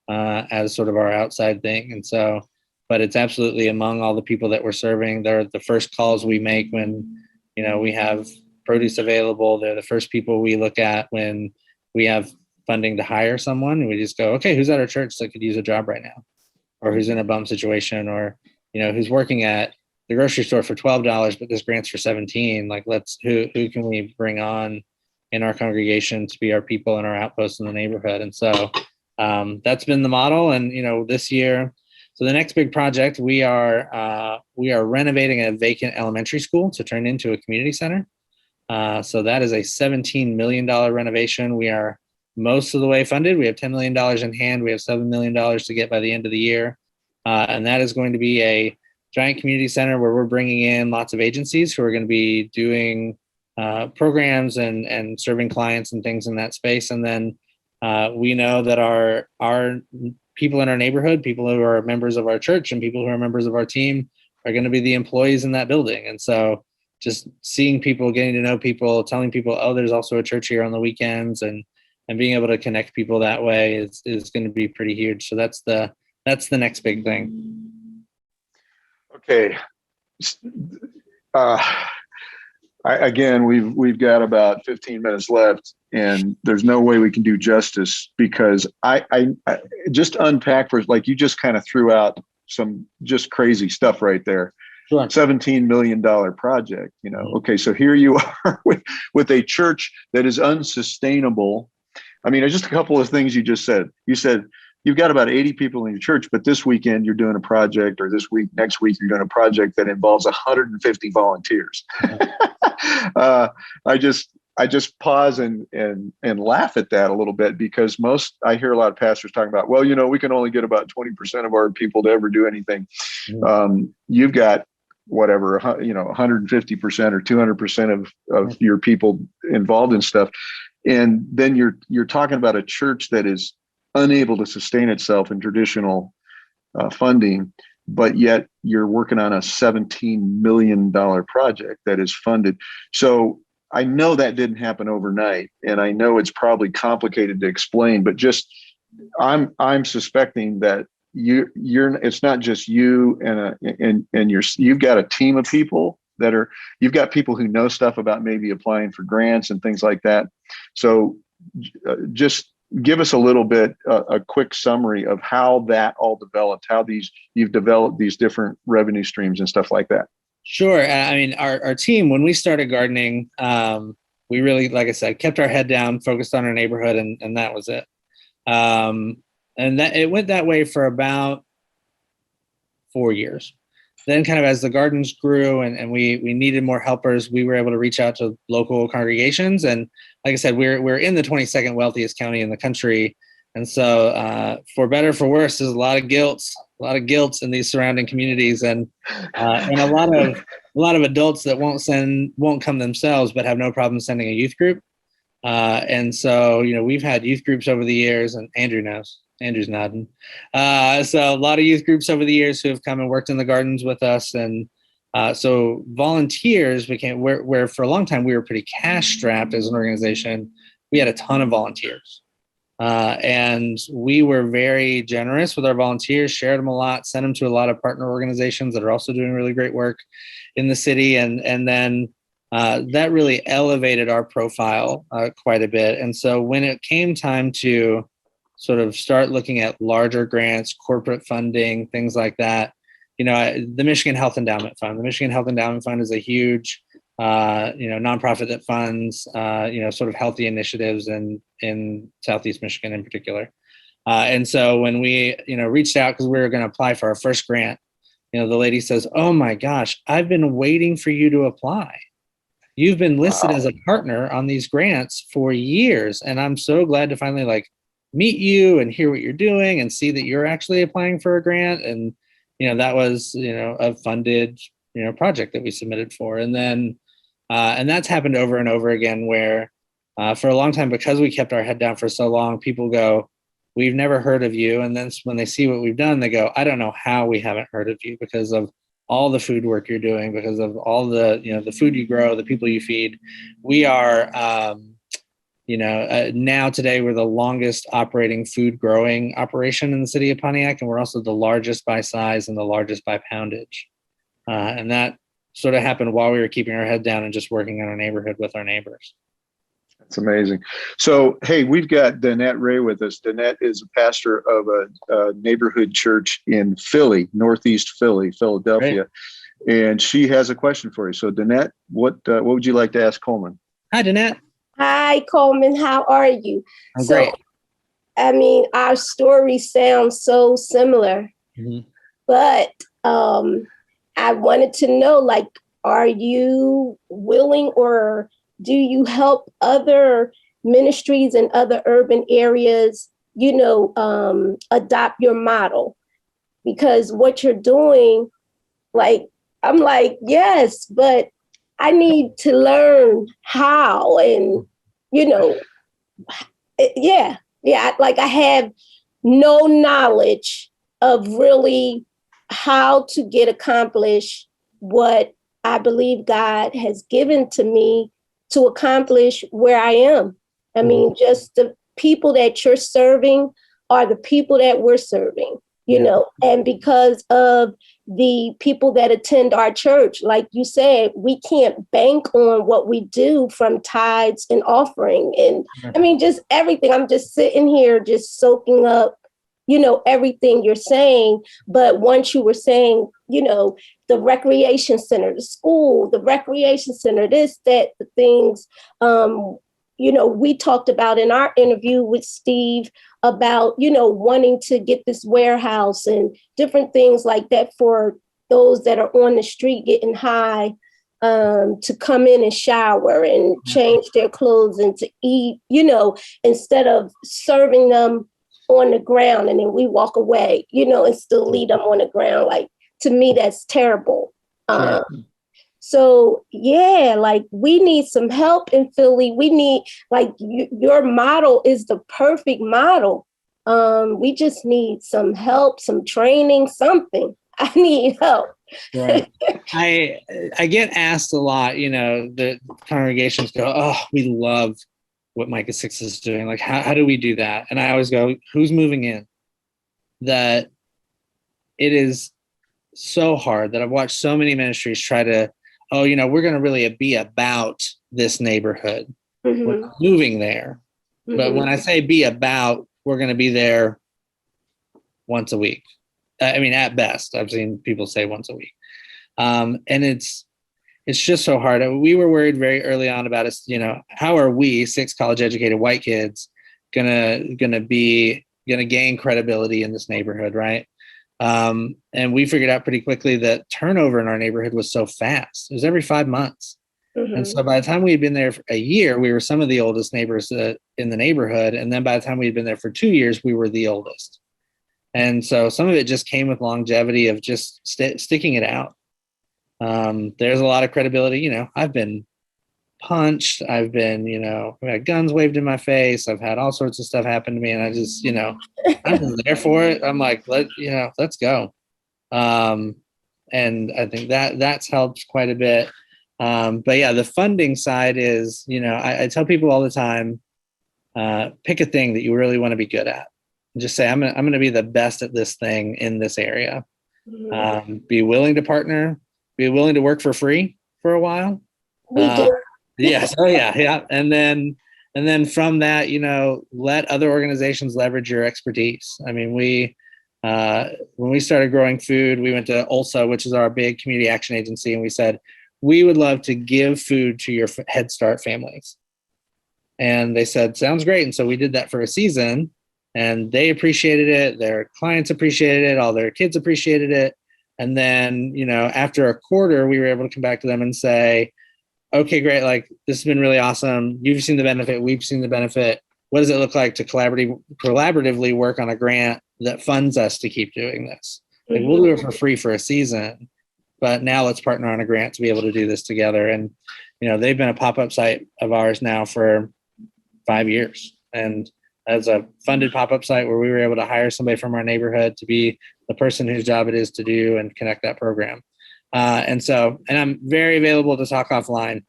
as sort of our outside thing. And so, but it's absolutely among all the people that we're serving. They're the first calls we make when, we have produce available. They're the first people we look at when we have funding to hire someone. And we just go, okay, who's at our church that could use a job right now? Or who's in a bum situation, or, who's working at the grocery store for $12, but this grant's for 17. Like, who can we bring on in our congregation to be our people and our outposts in the neighborhood? And so that's been the model. And, this year, so the next big project, we are renovating a vacant elementary school to turn into a community center. So that is a $17 million renovation. We are most of the way funded. We have $10 million in hand. We have $7 million to get by the end of the year. And that is going to be a giant community center where we're bringing in lots of agencies who are going to be doing programs and serving clients and things in that space. And then we know that our people in our neighborhood, people who are members of our church and people who are members of our team are going to be the employees in that building. And so just seeing people, getting to know people, telling people, oh, there's also a church here on the weekends, and being able to connect people that way is going to be pretty huge. So that's the next big thing. Okay. Again, we've got about 15 minutes left, and there's no way we can do justice, because I just unpack for, like, you just kind of threw out some just crazy stuff right there. Sure. $17 million project, Okay, so here you are with a church that is unsustainable. I mean, just a couple of things you just said. You said you've got about 80 people in your church, but this weekend you're doing a project, or next week you're doing a project that involves 150 volunteers. I just pause and laugh at that a little bit, because I hear a lot of pastors talking about, well, we can only get about 20% of our people to ever do anything. You've got whatever, 150% or 200% of your people involved in stuff. And then you're talking about a church that is unable to sustain itself in traditional funding, but yet you're working on a $17 million project that is funded. So I know that didn't happen overnight, and I know it's probably complicated to explain, but just I'm suspecting that it's not just you and you've got a team of people you've got people who know stuff about maybe applying for grants and things like that. So just give us a little bit, a quick summary of how that all developed, how you've developed these different revenue streams and stuff like that. Sure. I mean, our team, when we started gardening, we really, like I said, kept our head down, focused on our neighborhood, and that was it. And that it went that way for about 4 years. Then kind of as the gardens grew and we needed more helpers, we were able to reach out to local congregations. And like I said, we're in the 22nd wealthiest county in the country. And so for better, for worse, there's a lot of guilt in these surrounding communities, and a lot of adults that won't come themselves, but have no problem sending a youth group. And so, we've had youth groups over the years, and Andrew knows. Andrew's nodding. So a lot of youth groups over the years who have come and worked in the gardens with us. And so volunteers became where for a long time we were pretty cash strapped as an organization. We had a ton of volunteers. And we were very generous with our volunteers, shared them a lot, sent them to a lot of partner organizations that are also doing really great work in the city. And then that really elevated our profile quite a bit. And so when it came time to sort of start looking at larger grants, corporate funding, things like that, the Michigan Health Endowment Fund. The Michigan Health Endowment Fund is a huge, nonprofit that funds, sort of healthy initiatives in Southeast Michigan in particular. And so when we, reached out because we were going to apply for our first grant, the lady says, "Oh my gosh, I've been waiting for you to apply. You've been listed as a partner on these grants for years, and I'm so glad to finally meet you and hear what you're doing and see that you're actually applying for a grant." And that was a funded project that we submitted for. And then and that's happened over and over again, where for a long time, because we kept our head down for so long, people go, "We've never heard of you." And then when they see what we've done, they go, "I don't know how we haven't heard of you, because of all the food work you're doing, because of all the the food you grow, the people you feed." We are now today we're the longest operating food growing operation in the city of Pontiac, and we're also the largest by size and the largest by poundage. And that sort of happened while we were keeping our head down and just working on our neighborhood with our neighbors. That's amazing. So, hey, we've got Danette Ray with us. Danette is a pastor of a neighborhood church in Philly, Northeast Philly, Philadelphia. and she has a question for you. So, Danette, what would you like to ask Coleman? Hi, Danette. Hi, Coleman. How are you? I'm great. I mean, our story sounds so similar, but I wanted to know, like, are you willing or do you help other ministries in other urban areas, adopt your model? Because what you're doing, like, I'm like, yes, but I need to learn how and, yeah. Like I have no knowledge of really how to get accomplished what I believe God has given to me to accomplish where I am. I mean, just the people that you're serving are the people that we're serving, and because of the people that attend our church, like you said, we can't bank on what we do from tithes and offering. And I mean, just everything. I'm just sitting here, just soaking up, everything you're saying. But once you were saying, the recreation center, the school, the recreation center, this, that, the things, we talked about in our interview with Steve about, wanting to get this warehouse and different things like that for those that are on the street getting high, to come in and shower and change their clothes and to eat, instead of serving them on the ground and then we walk away, and still leave them on the ground. Like, to me, that's terrible. So yeah, like we need some help in Philly. We need, like, your model is the perfect model. We just need some help, some training, something. I need help. Right. I get asked a lot, the congregations go, oh, we love what Micah 6 is doing. Like, how do we do that? And I always go, who's moving in? That it is so hard that I've watched so many ministries try to, we're going to really be about this neighborhood. We're not moving there. But when I say be about, we're going to be there once a week. I mean, at best, I've seen people say once a week. And it's just so hard. We were worried very early on about us, how are we, 6 college educated white kids, gonna gain credibility in this neighborhood, right? And we figured out pretty quickly that turnover in our neighborhood was so fast. It was every 5 months. And so by the time we had been there for a year, we were some of the oldest neighbors in the neighborhood. And then by the time we had been there for 2 years, we were the oldest. And so some of it just came with longevity of just sticking it out. There's a lot of credibility. I've been punched. I've been, I've had guns waved in my face. I've had all sorts of stuff happen to me. And I just, I'm just there for it. I'm like, let's go. And I think that's helped quite a bit. But yeah, the funding side is, I tell people all the time, pick a thing that you really want to be good at. And just say, I'm going to be the best at this thing in this area. Be willing to partner, be willing to work for free for a while. We do. Yes. Oh yeah. And then from that, let other organizations leverage your expertise. I mean, when we started growing food, we went to ULSA, which is our big community action agency. And we said, we would love to give food to your Head Start families. And they said, sounds great. And so we did that for a season and they appreciated it. Their clients appreciated it. All their kids appreciated it. And then, after a quarter, we were able to come back to them and say, okay, great. Like, this has been really awesome. You've seen the benefit. We've seen the benefit. What does it look like to collaboratively work on a grant that funds us to keep doing this? Like, we'll do it for free for a season, but now let's partner on a grant to be able to do this together. And, they've been a pop-up site of ours now for 5 years. And as a funded pop-up site where we were able to hire somebody from our neighborhood to be the person whose job it is to do and connect that program. And I'm very available to talk offline.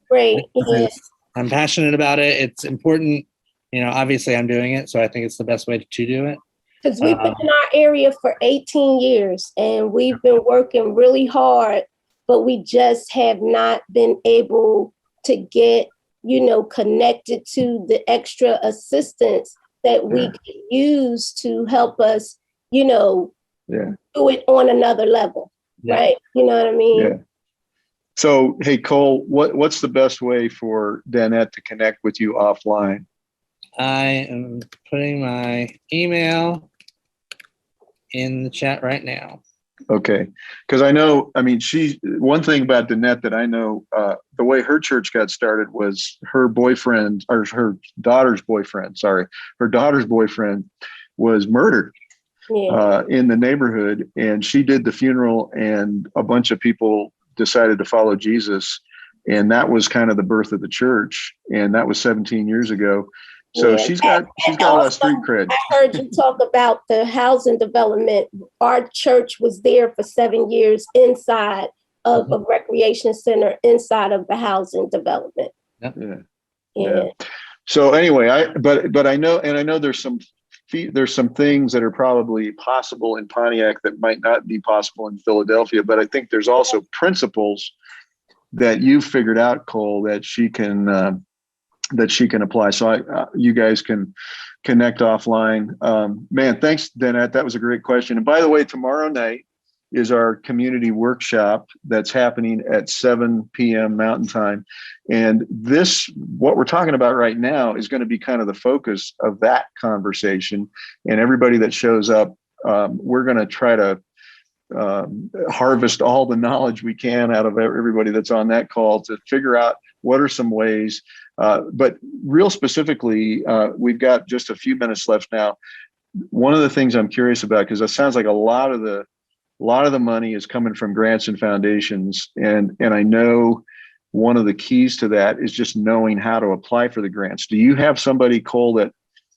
Great. Yes. I'm passionate about it. It's important. Obviously I'm doing it. So I think it's the best way to do it. Because we've been in our area for 18 years and we've been working really hard, but we just have not been able to get, connected to the extra assistance that we could use to help us, do it on another level. right? You know what I mean? Yeah. So, hey, Cole, what's the best way for Danette to connect with you offline? I am putting my email in the chat right now. Okay. Because I know, I mean, one thing about Danette that I know, the way her church got started was her boyfriend, or her daughter's boyfriend, was murdered in the neighborhood. And she did the funeral, and a bunch of people decided to follow Jesus. And that was kind of the birth of the church. And that was 17 years ago. So she's got a lot of street cred. I heard you talk about the housing development. Our church was there for 7 years inside of a recreation center inside of the housing development. Yeah. So anyway, but I know there's some things that are probably possible in Pontiac that might not be possible in Philadelphia. But I think there's also principles that you've figured out, Cole, that she can apply. So you guys can connect offline. Man, thanks, Danette. That was a great question. And by the way, tomorrow night is our community workshop that's happening at 7 p.m. Mountain Time. And what we're talking about right now is going to be kind of the focus of that conversation. And everybody that shows up, we're going to try to harvest all the knowledge we can out of everybody that's on that call to figure out what are some ways. But real specifically, we've got just a few minutes left now. One of the things I'm curious about, because it sounds like a lot of the money is coming from grants and foundations, and I know one of the keys to that is just knowing how to apply for the grants. Do you have somebody, Cole, that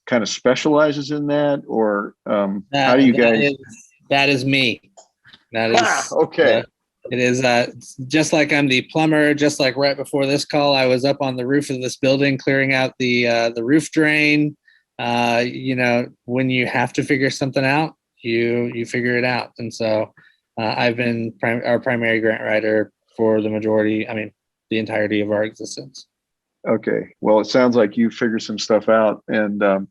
kind of specializes in that, or how do you guys? That is me. That is okay. It is just like I'm the plumber. Just like right before this call, I was up on the roof of this building clearing out the roof drain. When you have to figure something out, you figure it out. And so I've been our primary grant writer for the entirety of our existence. Okay. Well, it sounds like you figured some stuff out, and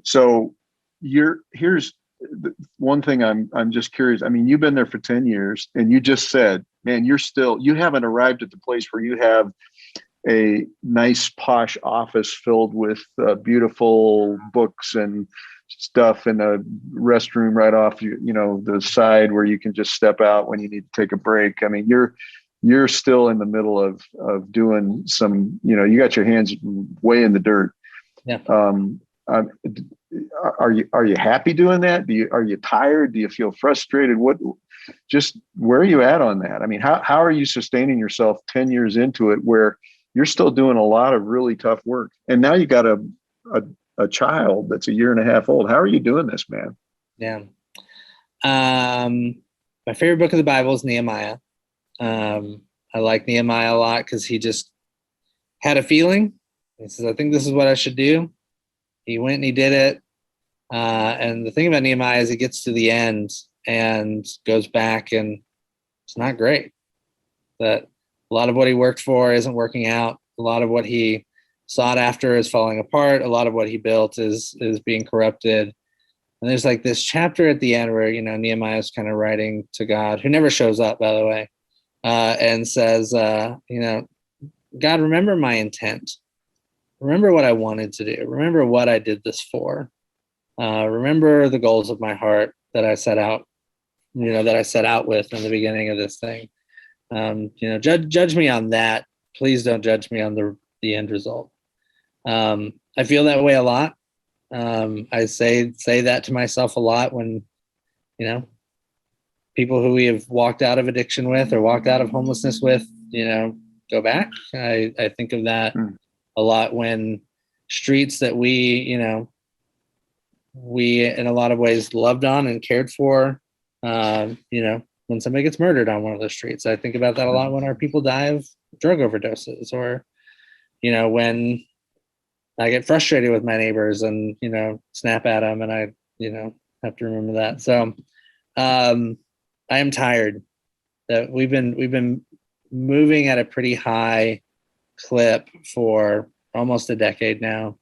so here's one thing I'm just curious. I mean, you've been there for 10 years, and you just said, man, you haven't arrived at the place where you have a nice posh office filled with beautiful books and stuff, and a restroom right off the side where you can just step out when you need to take a break. I mean, you're still in the middle of doing some, you got your hands way in the dirt. Yeah. Are you happy doing that? Are you tired? Do you feel frustrated? Where are you at on that? I mean, how are you sustaining yourself 10 years into it, where you're still doing a lot of really tough work, and now you got a child that's a year and a half old? How are you doing this, man? Yeah. My favorite book of the Bible is Nehemiah. I like Nehemiah a lot because he just had a feeling. He says, I think this is what I should do. He went and he did it. And the thing about Nehemiah is he gets to the end and goes back, and it's not great. That a lot of what he worked for isn't working out. A lot of what he sought after is falling apart. A lot of what he built is being corrupted. And there's like this chapter at the end where, Nehemiah is kind of writing to God, who never shows up, by the way, and says, God, remember my intent. Remember what I wanted to do. Remember what I did this for. Remember the goals of my heart that I set out, with in the beginning of this thing. Judge me on that. Please don't judge me on the end result. I feel that way a lot. I say that to myself a lot when, people who we have walked out of addiction with or walked out of homelessness with, go back. I think of that a lot when streets that we in a lot of ways loved on and cared for, when somebody gets murdered on one of those streets. I think about that a lot when our people die of drug overdoses, or, when I get frustrated with my neighbors and, snap at them, and I, have to remember that. So I am tired that we've been moving at a pretty high clip for almost a decade now.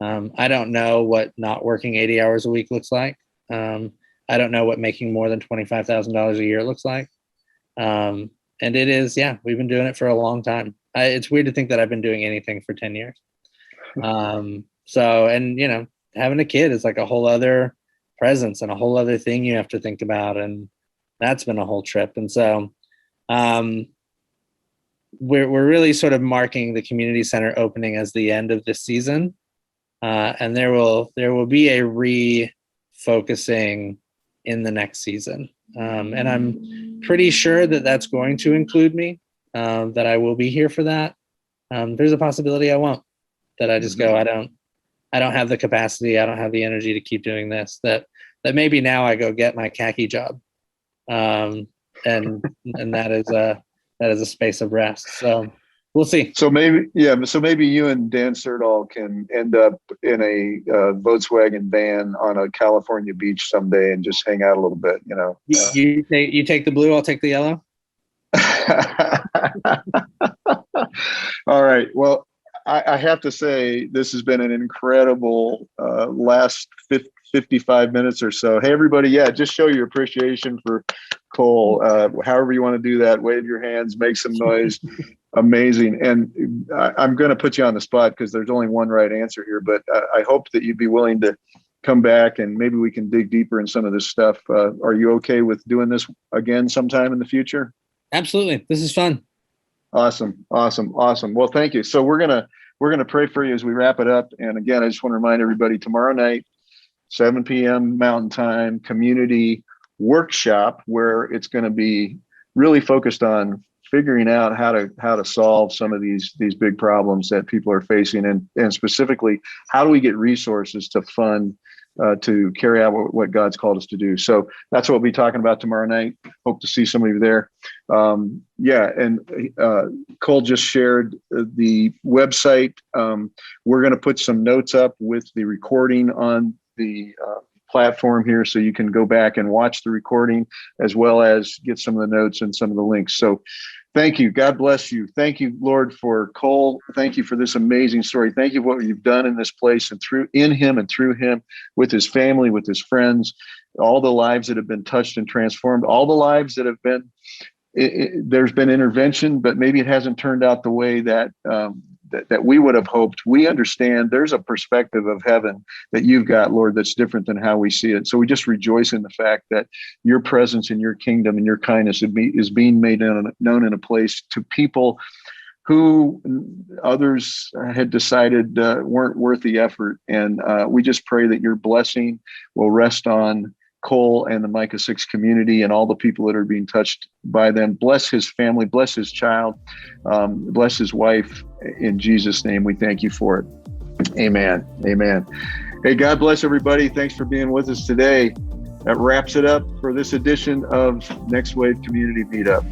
I don't know what not working 80 hours a week looks like. I don't know what making more than $25,000 a year looks like. And it is, we've been doing it for a long time. It's weird to think that I've been doing anything for 10 years. So, and having a kid is like a whole other presence and a whole other thing you have to think about. And that's been a whole trip. And so, we're really sort of marking the community center opening as the end of this season. And there will be a refocusing in the next season. And I'm pretty sure that that's going to include me, that I will be here for that. There's a possibility I won't, that I just go, I don't have the capacity. I don't have the energy to keep doing this, that maybe now I go get my khaki job. And that is a space of rest. So we'll see. So maybe you and Dan Serdahl can end up in a Volkswagen van on a California beach someday and just hang out a little bit, You take the blue, I'll take the yellow. All right. Well, I have to say, this has been an incredible last 55 minutes or so. Hey, everybody. Yeah, just show your appreciation for Cole. However you want to do that, wave your hands, make some noise. Amazing. And I'm going to put you on the spot because there's only one right answer here, but I hope that you'd be willing to come back and maybe we can dig deeper in some of this stuff. Are you okay with doing this again sometime in the future? Absolutely. This is fun. Awesome. Well, thank you. So we're gonna pray for you as we wrap it up. And again, I just want to remind everybody, tomorrow night, 7 p.m. Mountain Time, community workshop, where it's going to be really focused on figuring out how to solve some of these big problems that people are facing, and specifically, how do we get resources to fund to carry out what God's called us to do. So that's what we'll be talking about tomorrow night. Hope to see some of you there. Cole just shared the website. We're going to put some notes up with the recording on the platform here, so you can go back and watch the recording as well as get some of the notes and some of the links. So thank you. God bless you. Thank you, Lord, for Cole. Thank you for this amazing story. Thank you for what you've done in this place and in him and through him, with his family, with his friends, all the lives that have been touched and transformed, all the lives that have been, there's been intervention, but maybe it hasn't turned out the way that we would have hoped. We understand there's a perspective of heaven that you've got, Lord, that's different than how we see it. So we just rejoice in the fact that your presence in your kingdom and your kindness is being made known in a place to people who others had decided weren't worth the effort. And we just pray that your blessing will rest on Cole and the Micah 6 community and all the people that are being touched by them. Bless his family, bless his child, bless his wife. In Jesus' name, we thank you for it. Amen. Amen. Hey, God bless everybody. Thanks for being with us today. That wraps it up for this edition of Next Wave Community Meetup.